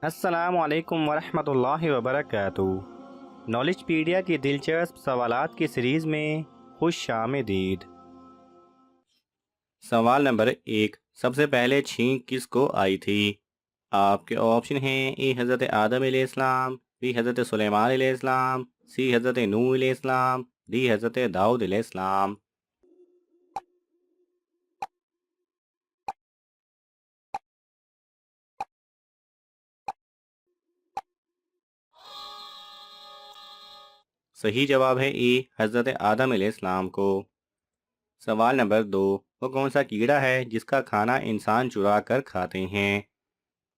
السلام علیکم ورحمۃ اللہ وبرکاتہ۔ نالج پیڈیا کی دلچسپ سوالات کی سیریز میں خوش آمدید۔ سوال نمبر 1، سب سے پہلے چھینک کس کو آئی تھی؟ آپ کے آپشن ہیں: اے حضرت آدم علیہ السلام، بی حضرت سلیمان علیہ السلام، سی حضرت نوح علیہ السلام، ڈی حضرت داؤد علیہ السلام۔ صحیح جواب ہے اے حضرت آدم علیہ السلام کو۔ سوال نمبر 2، وہ کون سا کیڑا ہے جس کا کھانا انسان چرا کر کھاتے ہیں؟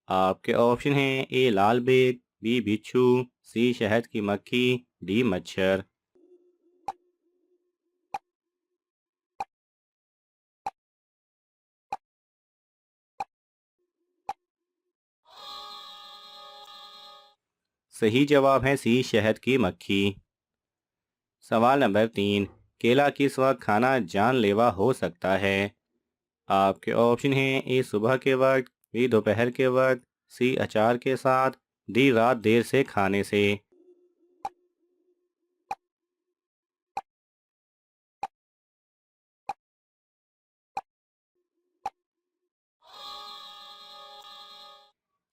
آپ کے آپشن ہیں: اے لال بیگ، بی بچھو، سی شہد کی مکھی، ڈی مچھر۔ صحیح جواب ہے سی شہد کی مکھی۔ سوال نمبر 3، کیلا کس وقت کھانا جان لیوا ہو سکتا ہے؟ آپ کے آپشن ہیں: اے صبح کے وقت، بی دوپہر کے وقت، سی اچار کے ساتھ، ڈی رات دیر سے کھانے سے۔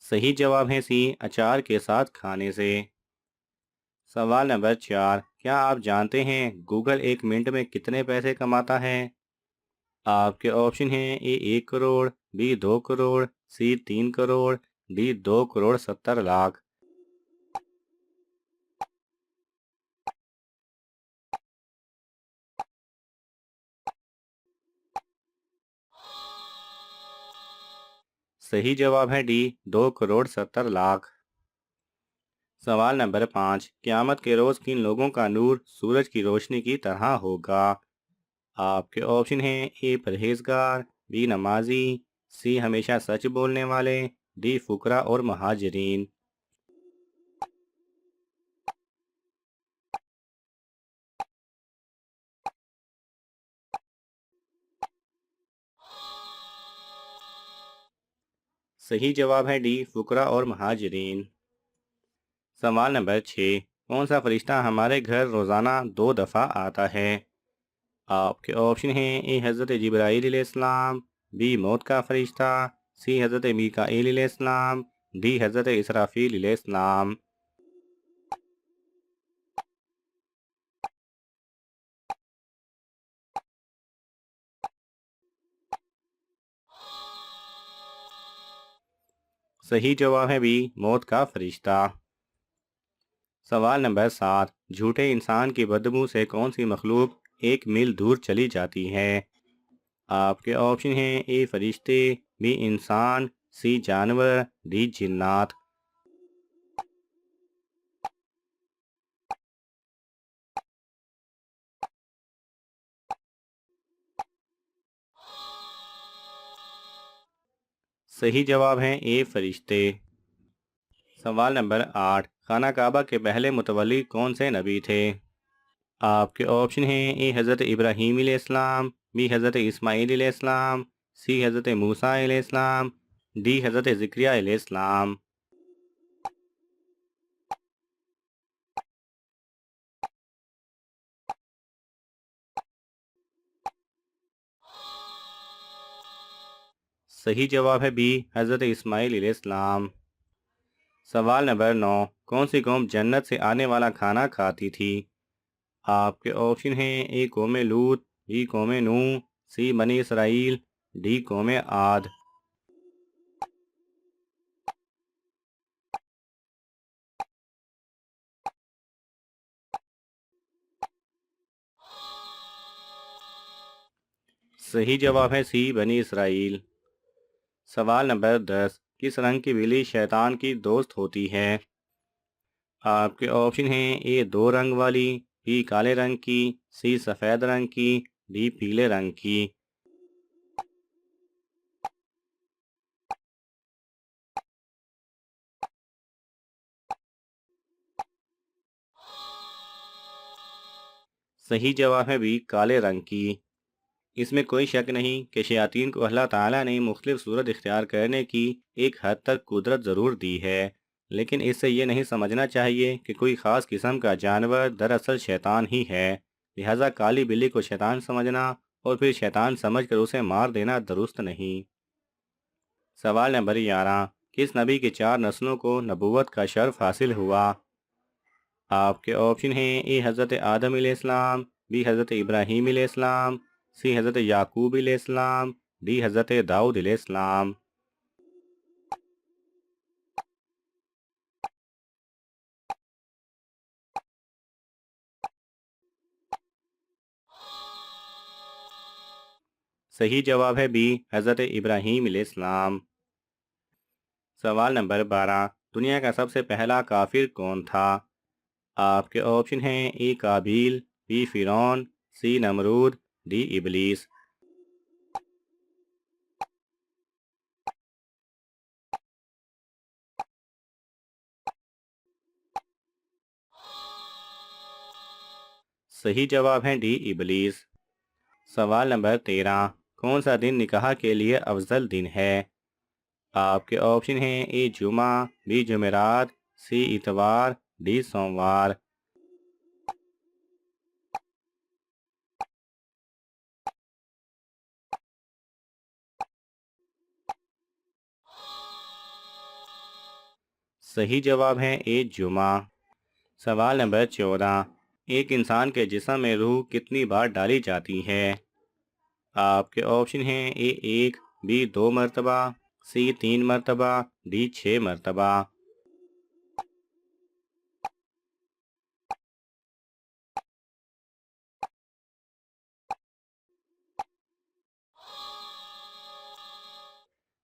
صحیح جواب ہے سی اچار کے ساتھ کھانے سے۔ سوال نمبر 4، کیا آپ جانتے ہیں گوگل ایک منٹ میں کتنے پیسے کماتا ہے؟ آپ کے آپشن ہیں: A 1 crore, B 2 crore, C 3 crore, D 2 crore 70 lakh. صحیح جواب ہے ڈی 2 کروڑ 70 لاکھ۔ سوال نمبر 5، قیامت کے روز کن لوگوں کا نور سورج کی روشنی کی طرح ہوگا؟ آپ کے آپشن ہیں: اے پرہیزگار، بی نمازی، سی ہمیشہ سچ بولنے والے، ڈی فقراء اور مہاجرین۔ صحیح جواب ہے ڈی فقراء اور مہاجرین۔ سوال نمبر 6، کون سا فرشتہ ہمارے گھر روزانہ 2 دفعہ آتا ہے؟ آپ کے آپشن ہیں: اے حضرت جبرائیل علیہ السلام، بی موت کا فرشتہ، سی حضرت میکائیل علیہ السلام، ڈی حضرت اسرافیل علیہ السلام۔ صحیح جواب ہے بی موت کا فرشتہ۔ سوال نمبر 7، جھوٹے انسان کی بدبو سے کون سی مخلوق 1 میل دور چلی جاتی ہے؟ آپ کے آپشن ہیں: اے فرشتے، بی انسان، سی جانور، ڈی جنات۔ صحیح جواب ہے اے فرشتے۔ سوال نمبر 8، خانہ کعبہ کے پہلے متولی کون سے نبی تھے؟ آپ کے آپشن ہیں: اے حضرت ابراہیم علیہ السلام، بی حضرت اسماعیل علیہ السلام، سی حضرت موسیٰ علیہ السلام، ڈی حضرت زکریہ علیہ السلام۔ صحیح جواب ہے بی حضرت اسماعیل علیہ السلام۔ سوال نمبر 9، کون سی قوم جنت سے آنے والا کھانا کھاتی تھی؟ آپ کے آپشن ہیں: اے قوم لوط، بی قوم نوح، سی بنی اسرائیل، ڈی قوم عاد۔ صحیح جواب ہے سی بنی اسرائیل۔ سوال نمبر 10، کس رنگ کی بلی شیطان کی دوست ہوتی ہے؟ آپ کے آپشن ہیں: اے 2 رنگ والی، بی کالے رنگ کی، سی سفید رنگ کی، ڈی پیلے رنگ کی۔ صحیح جواب ہے بی کالے رنگ کی۔ اس میں کوئی شک نہیں کہ شیاطین کو اللہ تعالیٰ نے مختلف صورت اختیار کرنے کی ایک حد تک قدرت ضرور دی ہے، لیکن اس سے یہ نہیں سمجھنا چاہیے کہ کوئی خاص قسم کا جانور دراصل شیطان ہی ہے، لہٰذا کالی بلی کو شیطان سمجھنا اور پھر شیطان سمجھ کر اسے مار دینا درست نہیں۔ سوال نمبر 11، کس نبی کی 4 نسلوں کو نبوت کا شرف حاصل ہوا؟ آپ کے آپشن ہیں اے حضرت آدم علیہ السلام، بی حضرت ابراہیم علیہ السلام، سی حضرت یعقوب علیہ السلام، ڈی حضرت داؤد علیہ السلام۔ صحیح جواب ہے بی حضرت ابراہیم علیہ السلام۔ سوال نمبر 12، دنیا کا سب سے پہلا کافر کون تھا؟ آپ کے آپشن ہیں اے قابیل، بی فرعون، سی نمرود، ڈی ابلیس۔ صحیح جواب ہے ڈی ابلیس۔ سوال نمبر 13، کون سا دن نکاح کے لیے افضل دن ہے؟ آپ کے آپشن ہیں اے جمعہ، بی جمعرات، سی اتوار، ڈی سوموار۔ صحیح جواب ہے اے جمعہ۔ سوال نمبر 14، ایک انسان کے جسم میں روح کتنی بار ڈالی جاتی ہے؟ آپ کے آپشن ہیں اے 1، بی 2 مرتبہ، سی 3 مرتبہ، ڈی 6 مرتبہ۔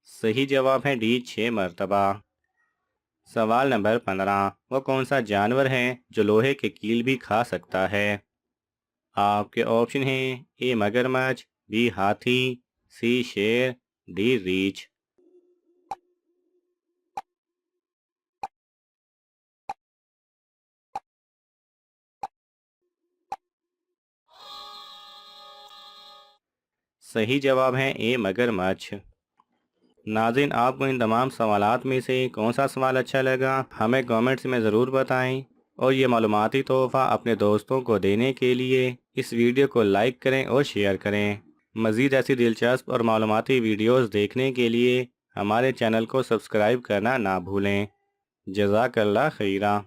صحیح جواب ہے ڈی 6 مرتبہ۔ سوال نمبر 15، وہ کون سا جانور ہے جو لوہے کے کیل بھی کھا سکتا ہے؟ آپ کے آپشن ہیں اے مگرمچھ، بی ہاتھی، سی شیر، ڈی ریچھ۔ صحیح جواب ہے اے مگرمچھ۔ ناظرین، آپ کو ان تمام سوالات میں سے کون سا سوال اچھا لگا ہمیں کامنٹس میں ضرور بتائیں، اور یہ معلوماتی تحفہ اپنے دوستوں کو دینے کے لیے اس ویڈیو کو لائک کریں اور شیئر کریں۔ مزید ایسی دلچسپ اور معلوماتی ویڈیوز دیکھنے کے لیے ہمارے چینل کو سبسکرائب کرنا نہ بھولیں۔ جزاک اللہ خیرہ۔